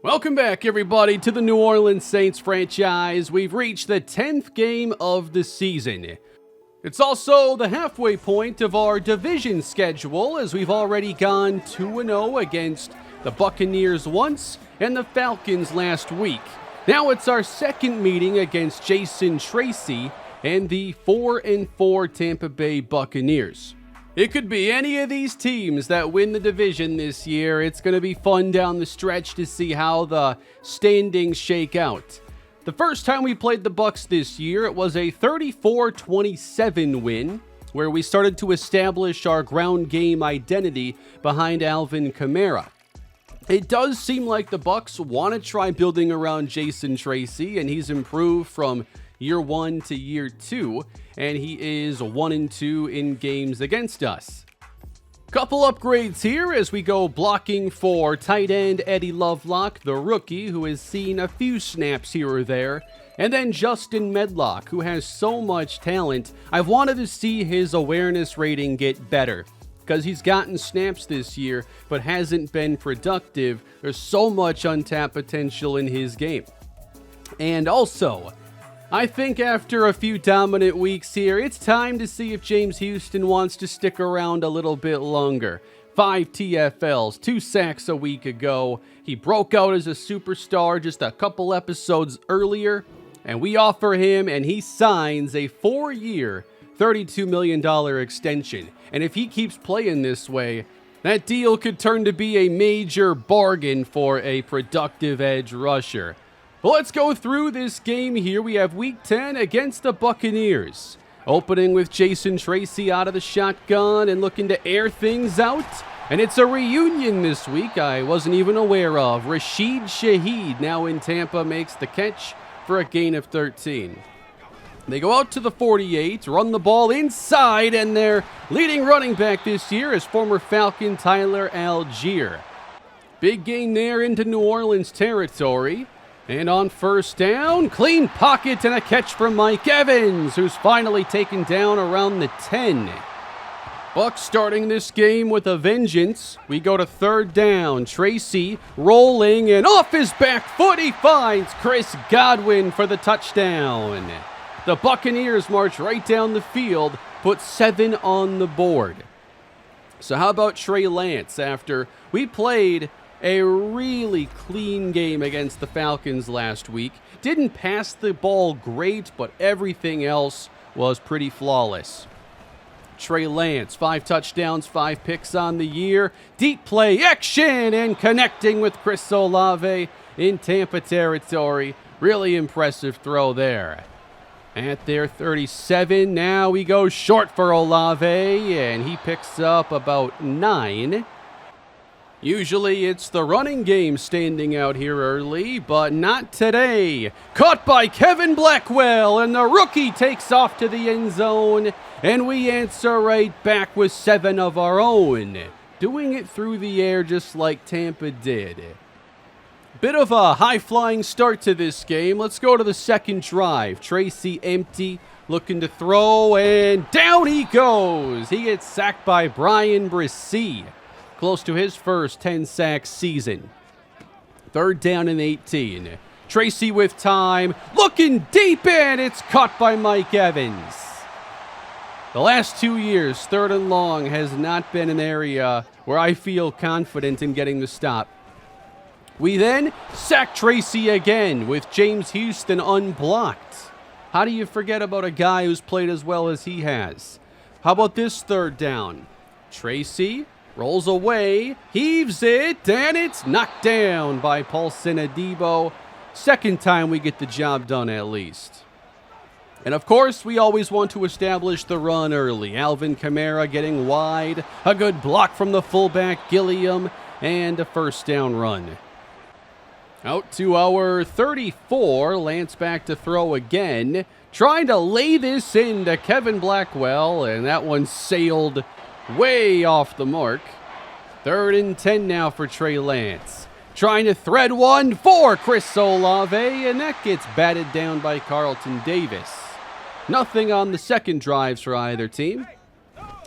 Welcome back, everybody, to the New Orleans Saints franchise. We've reached the 10th game of the season. It's also the halfway point of our division schedule, as we've already gone 2-0 against the Buccaneers once and the Falcons last week. Now it's our second meeting against Jason Tracy and the 4-4 Tampa Bay Buccaneers. It could be any of these teams that win the division this year. It's going to be fun down the stretch to see how the standings shake out. The first time we played the Bucs this year, it was a 34-27 win, where we started to establish our ground game identity behind Alvin Kamara. It does seem like the Bucs want to try building around Jason Tracy, and he's improved from year 1 to year 2, and he is 1-2 in games against us. Couple upgrades here as we go blocking for tight end Eddie Lovelock, the rookie, who has seen a few snaps here or there, and then Justin Medlock, who has so much talent. I've wanted to see his awareness rating get better, because he's gotten snaps this year, but hasn't been productive. There's so much untapped potential in his game. And also, I think after a few dominant weeks here, it's time to see if James Houston wants to stick around a little bit longer. 5 TFLs, 2 sacks a week ago. He broke out as a superstar just a couple episodes earlier, and we offer him, and he signs a 4-year, $32 million extension. And if he keeps playing this way, that deal could turn to be a major bargain for a productive edge rusher. Well, let's go through this game here. We have Week 10 against the Buccaneers. Opening with Jason Tracy out of the shotgun and looking to air things out. And it's a reunion this week I wasn't even aware of. Rashid Shaheed, now in Tampa, makes the catch for a gain of 13. They go out to the 48, run the ball inside, and their leading running back this year is former Falcon Tyler Algier. Big gain there into New Orleans territory. And on first down, clean pocket and a catch from Mike Evans, who's finally taken down around the 10. Bucs starting this game with a vengeance. We go to third down. Tracy rolling, and off his back foot he finds Chris Godwin for the touchdown. The Buccaneers march right down the field, put 7 on the board. So how about Trey Lance after we played a really clean game against the Falcons last week? Didn't pass the ball great, but everything else was pretty flawless. Trey Lance, 5 touchdowns, 5 picks on the year. Deep play action and connecting with Chris Olave in Tampa territory. Really impressive throw there. At their 37, now we go short for Olave, and he picks up about 9. Usually it's the running game standing out here early, but not today. Caught by Kevin Blackwell, and the rookie takes off to the end zone, and we answer right back with 7 of our own, doing it through the air just like Tampa did. Bit of a high-flying start to this game. Let's go to the second drive. Tracy empty, looking to throw, and down he goes. He gets sacked by Brian Bresee. Close to his first 10-sack season. Third down and 18. Tracy with time, looking deep in. It's caught by Mike Evans. The last 2 years, third and long has not been an area where I feel confident in getting the stop. We then sack Tracy again with James Houston unblocked. How do you forget about a guy who's played as well as he has? How about this third down? Tracy rolls away, heaves it, and it's knocked down by Paulson Adebo. Second time we get the job done at least. And of course, we always want to establish the run early. Alvin Kamara getting wide, a good block from the fullback Gilliam, and a first down run. Out to our 34, Lance back to throw again, trying to lay this into Kevin Blackwell, and that one sailed way off the mark. 3rd and 10 now for Trey Lance. Trying to thread one for Chris Olave, and that gets batted down by Carlton Davis. Nothing on the second drives for either team.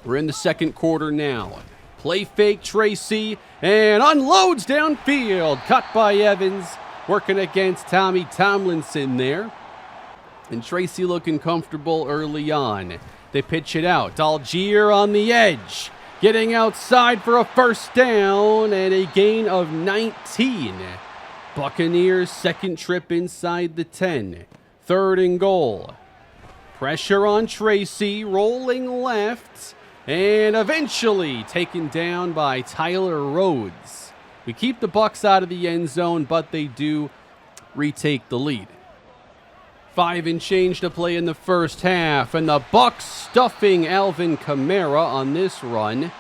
We're in the second quarter now. Play fake Tracy, and unloads downfield. Cut by Evans, working against Tommy Tomlinson there. And Tracy looking comfortable early on. They pitch it out. Algier on the edge, getting outside for a first down and a gain of 19. Buccaneers' second trip inside the 10. 3rd and goal. Pressure on Tracy, rolling left, and eventually taken down by Tyler Rhodes. We keep the Bucs out of the end zone, but they do retake the lead. 5 and change to play in the first half, and the Bucs stuffing Alvin Kamara on this run.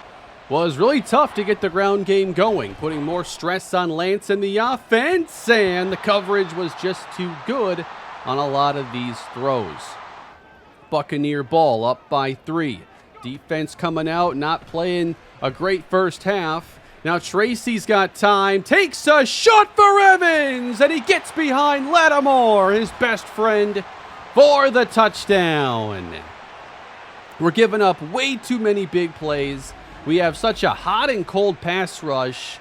Was really tough to get the ground game going, putting more stress on Lance and the offense, and the coverage was just too good on a lot of these throws. Buccaneer ball up by 3. Defense coming out, not playing a great first half. Now Tracy's got time, takes a shot for Evans, and he gets behind Lattimore, his best friend, for the touchdown. We're giving up way too many big plays. We have such a hot and cold pass rush.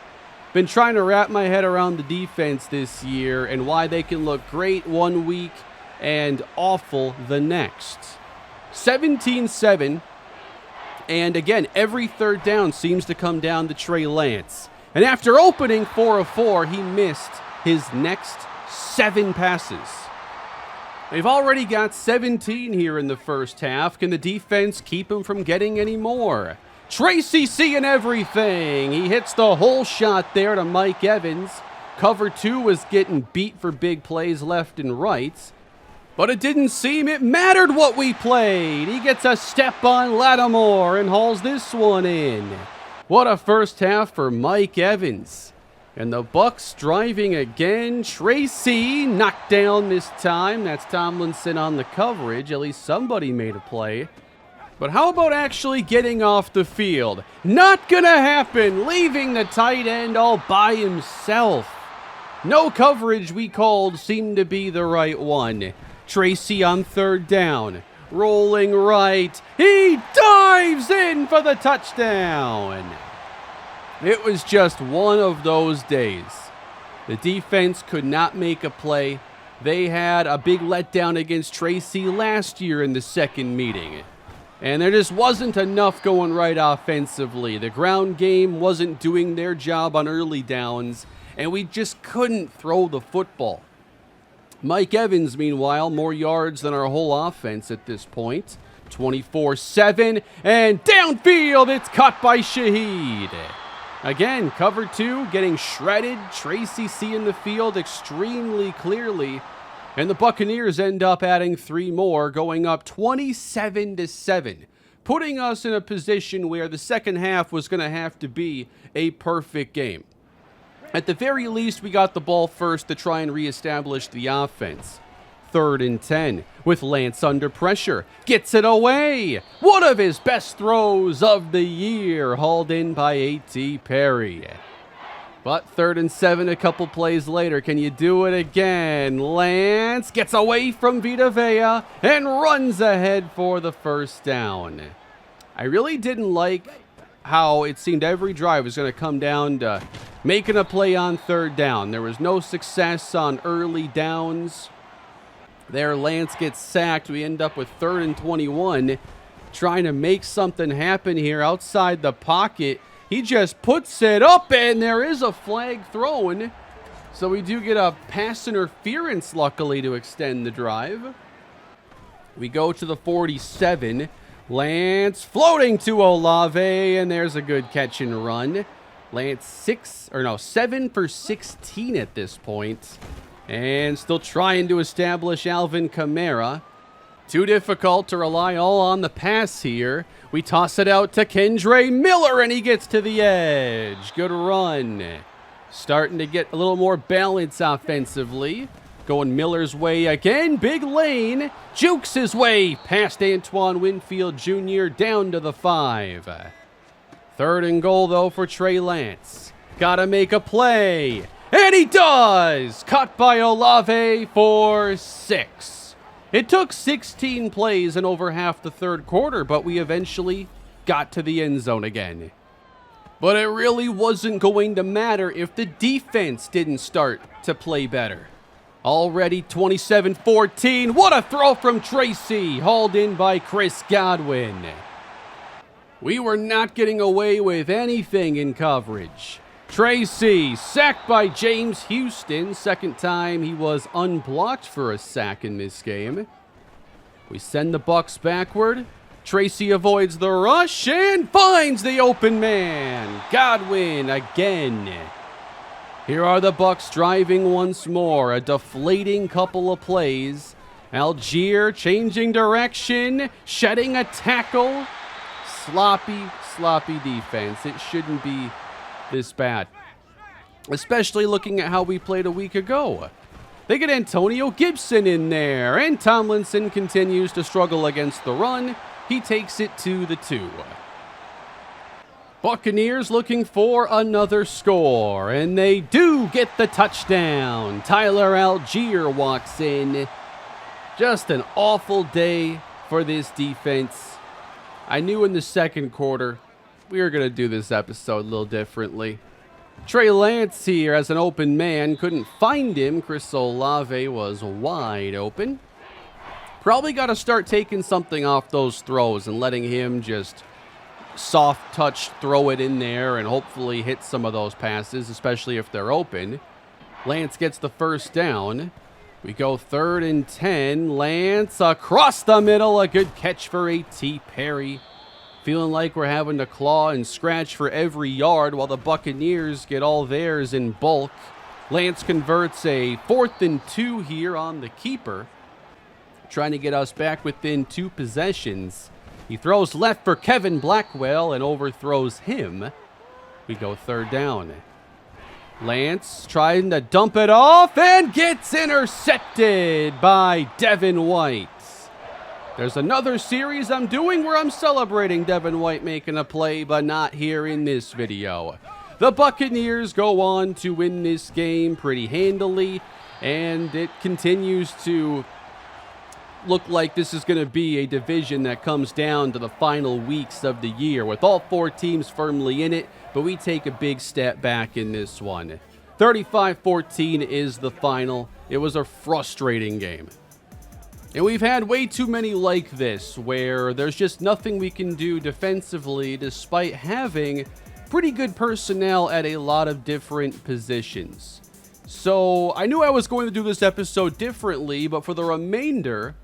Been trying to wrap my head around the defense this year and why they can look great one week and awful the next. 17-7. And again, every third down seems to come down to Trey Lance. And after opening 4 of 4, he missed his next 7 passes. They've already got 17 here in the first half. Can the defense keep him from getting any more? Tracy seeing everything. He hits the whole shot there to Mike Evans. Cover 2 was getting beat for big plays left and right. But it didn't seem it mattered what we played. He gets a step on Lattimore and hauls this one in. What a first half for Mike Evans. And the Bucs driving again. Tracy knocked down this time. That's Tomlinson on the coverage. At least somebody made a play. But how about actually getting off the field? Not gonna happen. Leaving the tight end all by himself. No coverage we called seemed to be the right one. Tracy on 3rd down. Rolling right. He dives in for the touchdown. It was just one of those days. The defense could not make a play. They had a big letdown against Tracy last year in the second meeting. And there just wasn't enough going right offensively. The ground game wasn't doing their job on early downs, and we just couldn't throw the football. Mike Evans, meanwhile, more yards than our whole offense at this point. 24-7, and downfield, it's caught by Shaheed. Again, cover 2, getting shredded. Tracy seeing the field extremely clearly. And the Buccaneers end up adding 3 more, going up 27-7, putting us in a position where the second half was going to have to be a perfect game. At the very least, we got the ball first to try and reestablish the offense. 3rd and 10, with Lance under pressure, gets it away. One of his best throws of the year, hauled in by A.T. Perry. But 3rd and 7 a couple plays later. Can you do it again? Lance gets away from Vita Vea and runs ahead for the first down. I really didn't like how it seemed every drive was going to come down to making a play on 3rd down. There was no success on early downs. There, Lance gets sacked. We end up with 3rd and 21, trying to make something happen here outside the pocket. He just puts it up, and there is a flag thrown. So we do get a pass interference, luckily, to extend the drive. We go to the 47. Lance floating to Olave, and there's a good catch and run. Lance 7 for 16 at this point. And still trying to establish Alvin Kamara. Too difficult to rely all on the pass here. We toss it out to Kendre Miller, and he gets to the edge. Good run. Starting to get a little more balance offensively. Going Miller's way again. Big lane. Jukes his way past Antoine Winfield Jr. down to the 5. 3rd and goal, though, for Trey Lance. Gotta make a play. And he does! Caught by Olave for 6. It took 16 plays in over half the 3rd quarter, but we eventually got to the end zone again. But it really wasn't going to matter if the defense didn't start to play better. Already 27-14. What a throw from Tracy, hauled in by Chris Godwin. We were not getting away with anything in coverage. Tracy, sacked by James Houston. Second time he was unblocked for a sack in this game. We send the Bucs backward. Tracy avoids the rush and finds the open man. Godwin again. Here are the Bucs driving once more. A deflating couple of plays. Algier changing direction, shedding a tackle. Sloppy defense. It shouldn't be this bad, especially looking at how we played a week ago. They get Antonio Gibson in there, and Tomlinson continues to struggle against the run. He takes it to the 2. Buccaneers looking for another score, and they do get the touchdown. Tyler Algier walks in. Just an awful day for this defense. I knew in the second quarter we were going to do this episode a little differently. Trey Lance here as an open man. Couldn't find him. Chris Olave was wide open. Probably got to start taking something off those throws and letting him just soft touch throw it in there and hopefully hit some of those passes, especially if they're open. Lance gets the first down. We go 3rd and 10. Lance across the middle. A good catch for A.T. Perry. Feeling like we're having to claw and scratch for every yard while the Buccaneers get all theirs in bulk. Lance converts a 4th and 2 here on the keeper, trying to get us back within 2 possessions. He throws left for Kevin Blackwell and overthrows him. We go 3rd down. Lance trying to dump it off and gets intercepted by Devin White. There's another series I'm doing where I'm celebrating Devin White making a play, but not here in this video. The Buccaneers go on to win this game pretty handily, and it continues to look like this is going to be a division that comes down to the final weeks of the year with all 4 teams firmly in it, but we take a big step back in this one. 35-14 is the final. It was a frustrating game. And we've had way too many like this, where there's just nothing we can do defensively despite having pretty good personnel at a lot of different positions. So I knew I was going to do this episode differently, but for the remainder,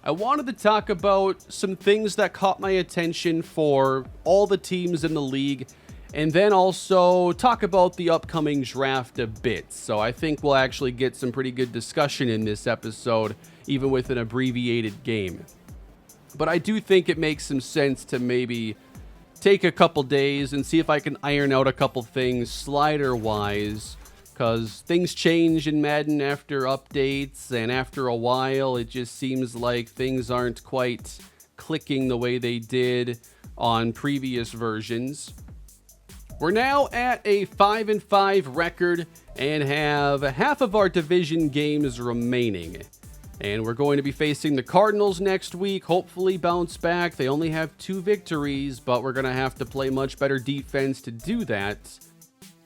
I wanted to talk about some things that caught my attention for all the teams in the league, and then also talk about the upcoming draft a bit. So I think we'll actually get some pretty good discussion in this episode, even with an abbreviated game. But I do think it makes some sense to maybe take a couple days and see if I can iron out a couple things slider-wise, because things change in Madden after updates, and after a while, it just seems like things aren't quite clicking the way they did on previous versions. We're now at a 5-5 record and have half of our division games remaining. And we're going to be facing the Cardinals next week, hopefully bounce back. They only have 2 victories, but we're going to have to play much better defense to do that.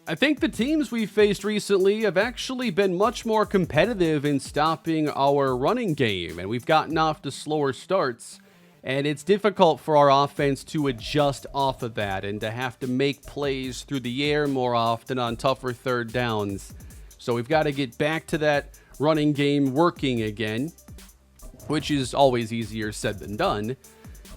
I think the teams we've faced recently have actually been much more competitive in stopping our running game, and we've gotten off to slower starts, and it's difficult for our offense to adjust off of that and to have to make plays through the air more often on tougher 3rd downs. So we've got to get back to that running game working again, which is always easier said than done.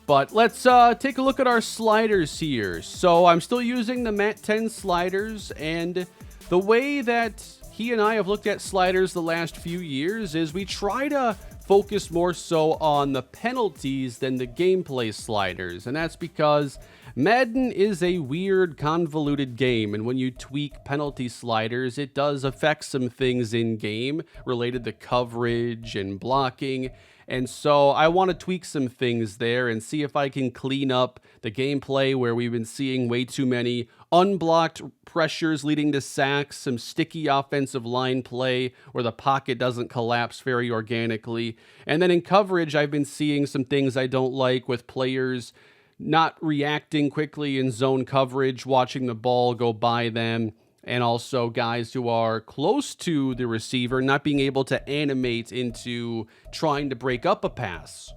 But let's take a look at our sliders here. So I'm still using the Mat 10 sliders, and the way that he and I have looked at sliders the last few years is we try to focus more so on the penalties than the gameplay sliders, and that's because Madden is a weird, convoluted game, and when you tweak penalty sliders, it does affect some things in game related to coverage and blocking. And so I want to tweak some things there and see if I can clean up the gameplay where we've been seeing way too many unblocked pressures leading to sacks, some sticky offensive line play where the pocket doesn't collapse very organically. And then in coverage, I've been seeing some things I don't like with players not reacting quickly in zone coverage, watching the ball go by them, and also guys who are close to the receiver not being able to animate into trying to break up a pass.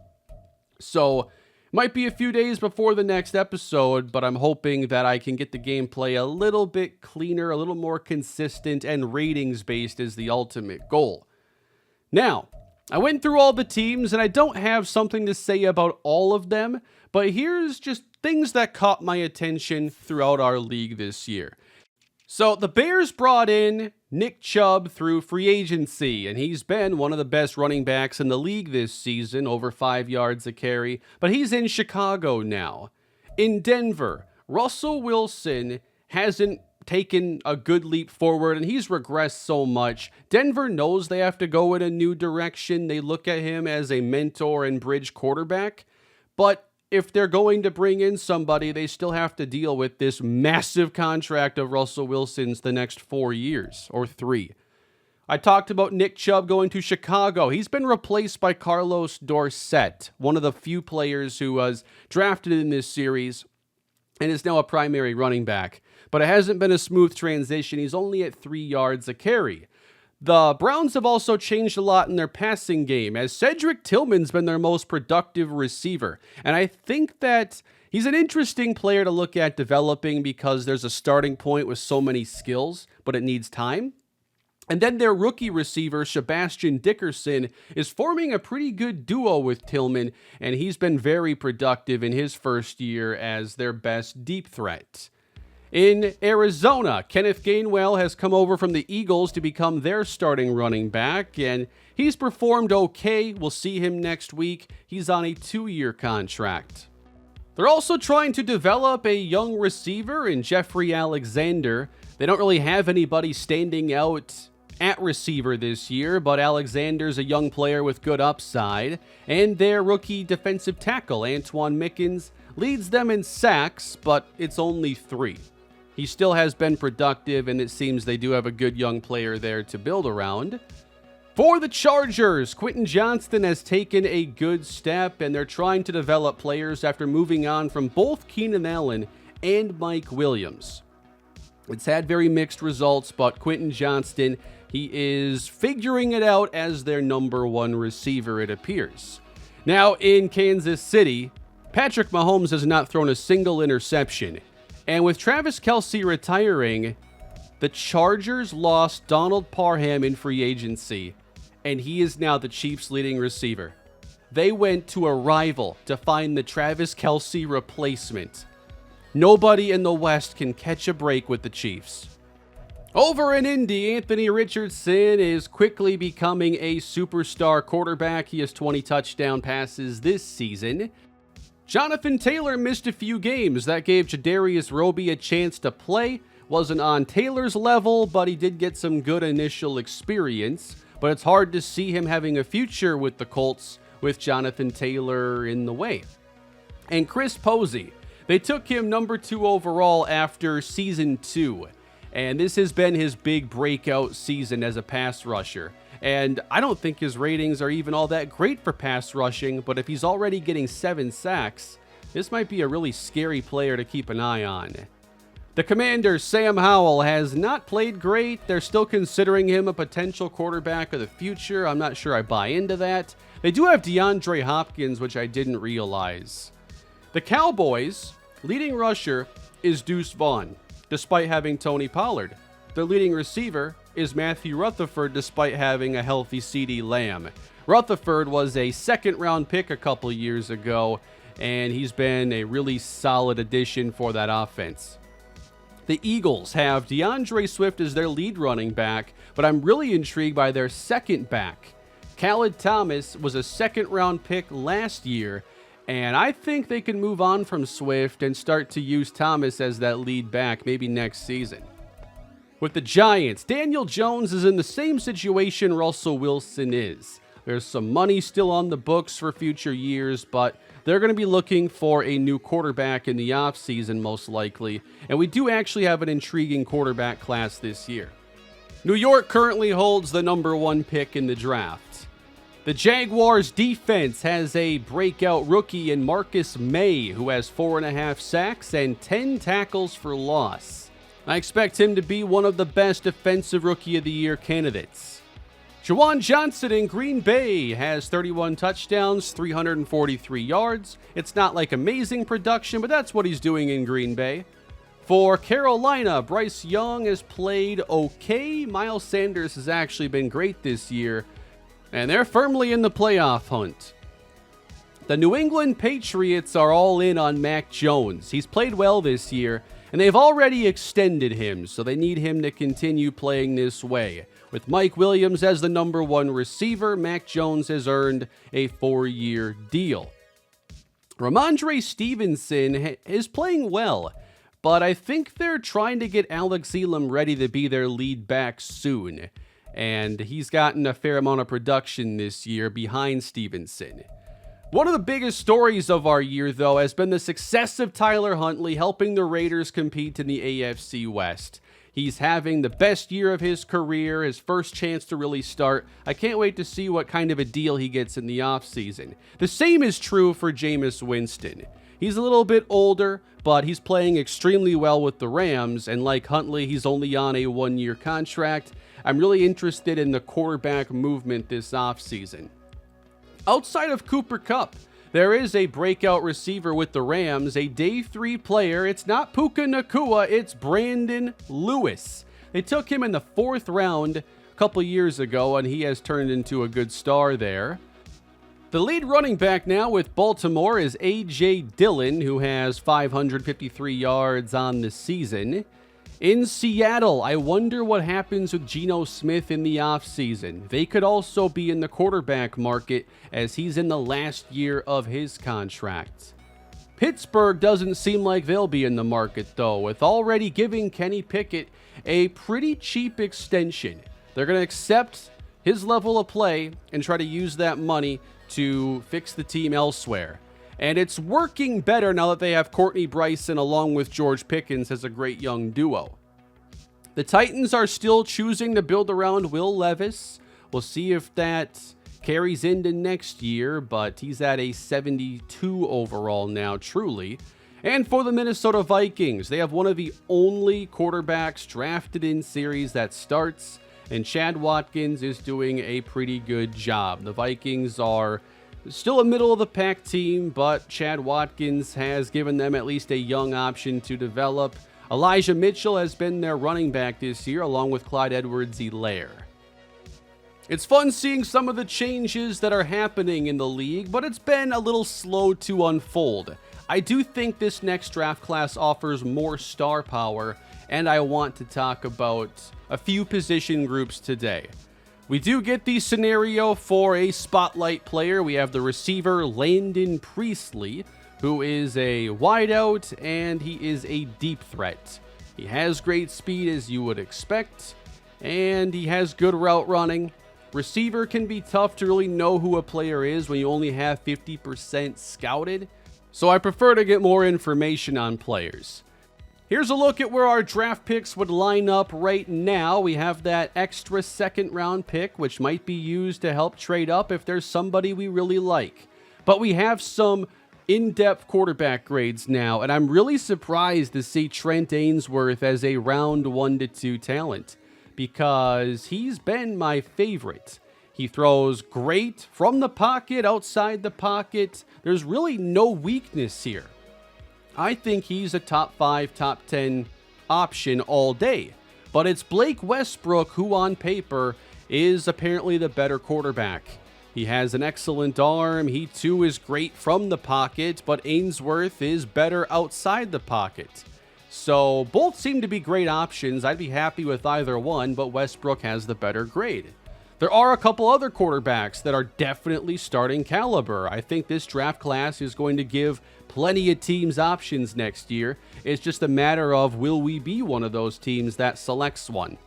So, might be a few days before the next episode, but I'm hoping that I can get the gameplay a little bit cleaner, a little more consistent, and ratings-based is the ultimate goal. Now, I went through all the teams, and I don't have something to say about all of them, but here's just things that caught my attention throughout our league this year. So the Bears brought in Nick Chubb through free agency, and he's been one of the best running backs in the league this season, over 5 yards a carry, but he's in Chicago now. In Denver, Russell Wilson hasn't taken a good leap forward, and he's regressed so much. Denver knows they have to go in a new direction. They look at him as a mentor and bridge quarterback, but if they're going to bring in somebody, they still have to deal with this massive contract of Russell Wilson's the next 4 years, or 3. I talked about Nick Chubb going to Chicago. He's been replaced by Carlos Dorsett, one of the few players who was drafted in this series and is now a primary running back. But it hasn't been a smooth transition. He's only at 3 yards a carry. The Browns have also changed a lot in their passing game, as Cedric Tillman's been their most productive receiver. And I think that he's an interesting player to look at developing because there's a starting point with so many skills, but it needs time. And then their rookie receiver, Sebastian Dickerson, is forming a pretty good duo with Tillman, and he's been very productive in his first year as their best deep threat. In Arizona, Kenneth Gainwell has come over from the Eagles to become their starting running back, and he's performed okay. We'll see him next week. He's on a 2-year contract. They're also trying to develop a young receiver in Jeffrey Alexander. They don't really have anybody standing out at receiver this year, but Alexander's a young player with good upside, and their rookie defensive tackle, Antoine Mickens, leads them in sacks, but it's only 3. He still has been productive, and it seems they do have a good young player there to build around. For the Chargers, Quentin Johnston has taken a good step, and they're trying to develop players after moving on from both Keenan Allen and Mike Williams. It's had very mixed results, but Quentin Johnston, he is figuring it out as their number 1 receiver, it appears. Now, in Kansas City, Patrick Mahomes has not thrown a single interception. And with Travis Kelce retiring, the Chargers lost Donald Parham in free agency, and he is now the Chiefs' leading receiver. They went to a rival to find the Travis Kelce replacement. Nobody in the West can catch a break with the Chiefs. Over in Indy, Anthony Richardson is quickly becoming a superstar quarterback. He has 20 touchdown passes this season. Jonathan Taylor missed a few games. That gave Jadarius Roby a chance to play. Wasn't on Taylor's level, but he did get some good initial experience. But it's hard to see him having a future with the Colts with Jonathan Taylor in the way. And Chris Posey, they took him number 2 overall after season 2. And this has been his big breakout season as a pass rusher. And I don't think his ratings are even all that great for pass rushing, but if he's already getting 7 sacks, this might be a really scary player to keep an eye on. The Commanders' Sam Howell has not played great. They're still considering him a potential quarterback of the future. I'm not sure I buy into that. They do have DeAndre Hopkins, which I didn't realize. The Cowboys' leading rusher is Deuce Vaughn, despite having Tony Pollard. Their leading receiver is Matthew Rutherford, despite having a healthy CeeDee Lamb. Rutherford was a second-round pick a couple years ago, and he's been a really solid addition for that offense. The Eagles have DeAndre Swift as their lead running back, but I'm really intrigued by their second back. Khaled Thomas was a second-round pick last year, and I think they can move on from Swift and start to use Thomas as that lead back maybe next season. With the Giants, Daniel Jones is in the same situation Russell Wilson is. There's some money still on the books for future years, but they're going to be looking for a new quarterback in the offseason most likely, and we do actually have an intriguing quarterback class this year. New York currently holds the number 1 pick in the draft. The Jaguars defense has a breakout rookie in Marcus May, who has 4.5 sacks and 10 tackles for loss. I expect him to be one of the best defensive rookie of the year candidates. Juwan Johnson in Green Bay has 31 touchdowns, 343 yards. It's not like amazing production, but that's what he's doing in Green Bay. For Carolina, Bryce Young has played okay. Miles Sanders has actually been great this year, and they're firmly in the playoff hunt. The New England Patriots are all in on Mac Jones. He's played well this year, and they've already extended him, so they need him to continue playing this way. With Mike Williams as the number 1 receiver, Mac Jones has earned a 4-year deal. Ramondre Stevenson is playing well, but I think they're trying to get Alex Elam ready to be their lead back soon. And he's gotten a fair amount of production this year behind Stevenson. One of the biggest stories of our year, though, has been the success of Tyler Huntley helping the Raiders compete in the AFC West. He's having the best year of his career, his first chance to really start. I can't wait to see what kind of a deal he gets in the offseason. The same is true for Jameis Winston. He's a little bit older, but he's playing extremely well with the Rams, and like Huntley, he's only on a 1-year contract. I'm really interested in the quarterback movement this offseason. Outside of Cooper Kupp, there is a breakout receiver with the Rams, a day 3 player. It's not Puka Nacua, it's Brandon Lewis. They took him in the 4th round a couple years ago, and he has turned into a good star there. The lead running back now with Baltimore is A.J. Dillon, who has 553 yards on the season. In Seattle, I wonder what happens with Geno Smith in the offseason. They could also be in the quarterback market as he's in the last year of his contract. Pittsburgh doesn't seem like they'll be in the market, though, with already giving Kenny Pickett a pretty cheap extension. They're going to accept his level of play and try to use that money to fix the team elsewhere. And it's working better now that they have Courtney Bryson along with George Pickens as a great young duo. The Titans are still choosing to build around Will Levis. We'll see if that carries into next year, but he's at a 72 overall now, truly. And for the Minnesota Vikings, they have one of the only quarterbacks drafted in series that starts, and Chad Watkins is doing a pretty good job. The Vikings are still a middle-of-the-pack team, but Chad Watkins has given them at least a young option to develop. Elijah Mitchell has been their running back this year, along with Clyde Edwards-Helaire. It's fun seeing some of the changes that are happening in the league, but it's been a little slow to unfold. I do think this next draft class offers more star power, and I want to talk about a few position groups today. We do get the scenario for a spotlight player. We have the receiver Landon Priestley, who is a wideout, and he is a deep threat. He has great speed, as you would expect, and he has good route running. Receiver can be tough to really know who a player is when you only have 50% scouted, so I prefer to get more information on players. Here's a look at where our draft picks would line up right now. We have that extra 2nd round pick, which might be used to help trade up if there's somebody we really like. But we have some in-depth quarterback grades now, and I'm really surprised to see Trent Ainsworth as a round 1 to 2 talent, because he's been my favorite. He throws great from the pocket, outside the pocket. There's really no weakness here. I think he's a top 5, top 10 option all day. But it's Blake Westbrook who on paper is apparently the better quarterback. He has an excellent arm. He too is great from the pocket, but Ainsworth is better outside the pocket. So both seem to be great options. I'd be happy with either one, but Westbrook has the better grade. There are a couple other quarterbacks that are definitely starting caliber. I think this draft class is going to give plenty of teams options next year. It's just a matter of, will we be one of those teams that selects one?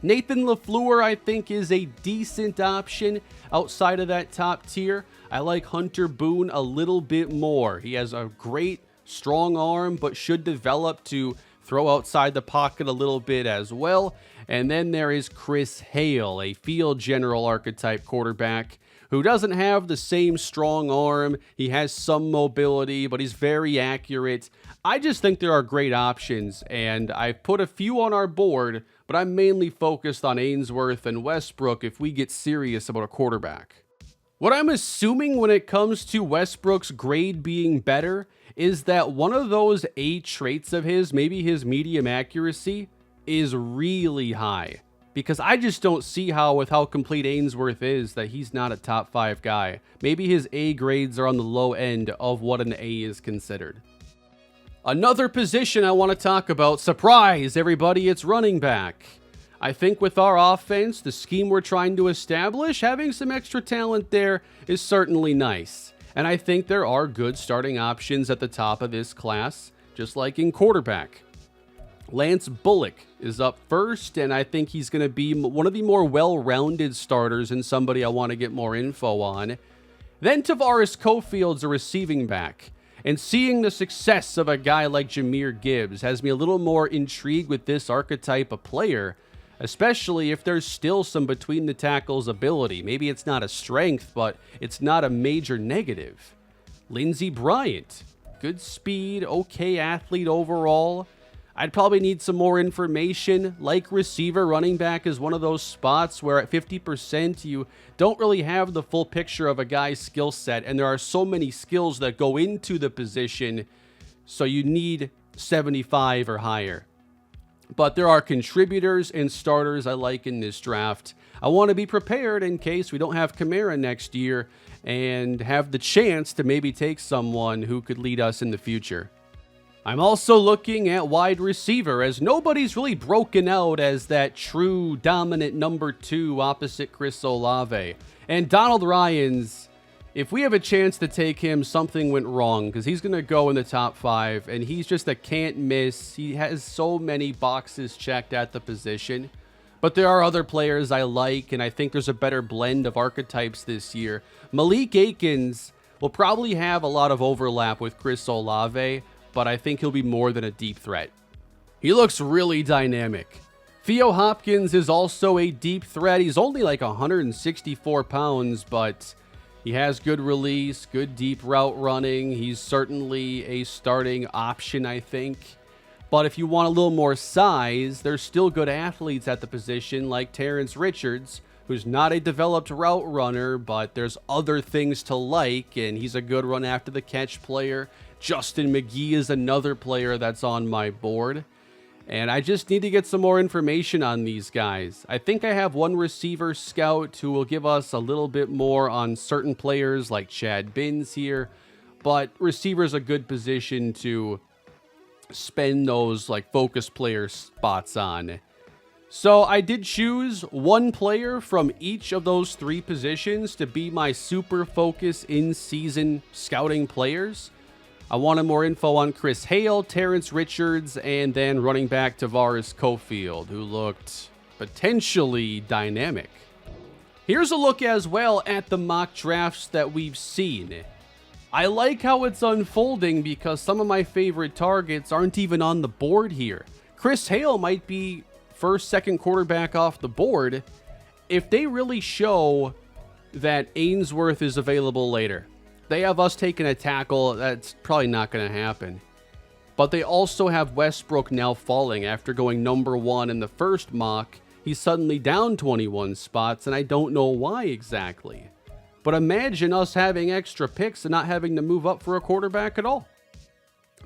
Nathan LaFleur, I think, is a decent option outside of that top tier. I like Hunter Boone a little bit more. He has a great, strong arm, but should develop to throw outside the pocket a little bit as well. And then there is Chris Hale, a field general archetype quarterback who doesn't have the same strong arm. He has some mobility, but he's very accurate. I just think there are great options, and I've put a few on our board, but I'm mainly focused on Ainsworth and Westbrook if we get serious about a quarterback. What I'm assuming when it comes to Westbrook's grade being better is that one of those A traits of his, maybe his medium accuracy, is really high. Because I just don't see how, with how complete Ainsworth is, that he's not a top 5 guy. Maybe his A grades are on the low end of what an A is considered. Another position I want to talk about, surprise everybody, it's running back. I think with our offense, the scheme we're trying to establish, having some extra talent there is certainly nice. And I think there are good starting options at the top of this class, just like in quarterback. Lance Bullock is up first, and I think he's going to be one of the more well-rounded starters and somebody I want to get more info on. Then Tavares Cofield's a receiving back, and seeing the success of a guy like Jahmyr Gibbs has me a little more intrigued with this archetype of player, especially if there's still some between the tackles ability. Maybe it's not a strength, but it's not a major negative. Lindsey Bryant, good speed, okay athlete overall. I'd probably need some more information. Like receiver, running back is one of those spots where at 50% you don't really have the full picture of a guy's skill set, and there are so many skills that go into the position, so you need 75 or higher. But there are contributors and starters I like in this draft. I want to be prepared in case we don't have Kamara next year and have the chance to maybe take someone who could lead us in the future. I'm also looking at wide receiver, as nobody's really broken out as that true dominant number 2 opposite Chris Olave. And Donald Ryans, if we have a chance to take him, something went wrong, because he's going to go in the top 5, and he's just a can't miss. He has so many boxes checked at the position. But there are other players I like, and I think there's a better blend of archetypes this year. Malik Akins will probably have a lot of overlap with Chris Olave, but I think he'll be more than a deep threat. He looks really dynamic. Theo Hopkins is also a deep threat. He's only like 164 pounds, but he has good release, good deep route running. He's certainly a starting option, I think. But if you want a little more size, there's still good athletes at the position like Terrence Richards, who's not a developed route runner, but there's other things to like, and he's a good run after the catch player. Justin McGee is another player that's on my board. And I just need to get some more information on these guys. I think I have one receiver scout who will give us a little bit more on certain players like Chad Binns here. But receiver's a good position to spend those like focus player spots on. So I did choose one player from each of those 3 positions to be my super focus in-season scouting players. I wanted more info on Chris Hale, Terrence Richards, and then running back Tavares Cofield, who looked potentially dynamic. Here's a look as well at the mock drafts that we've seen. I like how it's unfolding because some of my favorite targets aren't even on the board here. Chris Hale might be first, second quarterback off the board if they really show that Ainsworth is available later. They have us taking a tackle. That's probably not going to happen. But they also have Westbrook now falling after going number 1 in the first mock. He's suddenly down 21 spots, and I don't know why exactly. But imagine us having extra picks and not having to move up for a quarterback at all.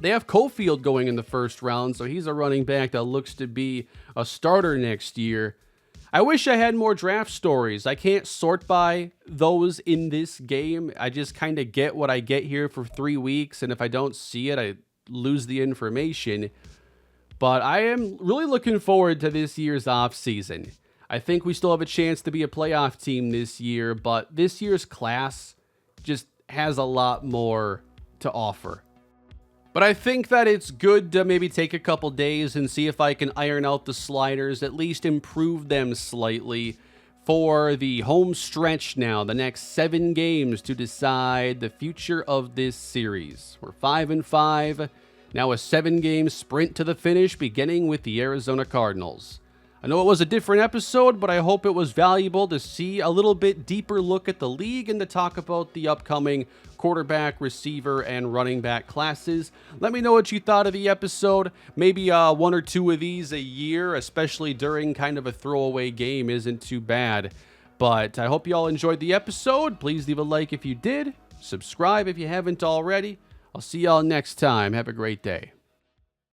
They have Cofield going in the first round, so he's a running back that looks to be a starter next year. I wish I had more draft stories. I can't sort by those in this game. I just kind of get what I get here for 3 weeks, and if I don't see it, I lose the information. But I am really looking forward to this year's offseason. I think we still have a chance to be a playoff team this year, but this year's class just has a lot more to offer. But I think that it's good to maybe take a couple days and see if I can iron out the sliders, at least improve them slightly for the home stretch now, the next 7 games to decide the future of this series. We're 5-5. Now a 7-game sprint to the finish, beginning with the Arizona Cardinals. I know it was a different episode, but I hope it was valuable to see a little bit deeper look at the league and to talk about the upcoming quarterback, receiver, and running back classes. Let me know what you thought of the episode. Maybe 1 or 2 of these a year, especially during kind of a throwaway game, isn't too bad. But I hope you all enjoyed the episode. Please leave a like if you did. Subscribe if you haven't already. I'll see y'all next time. Have a great day.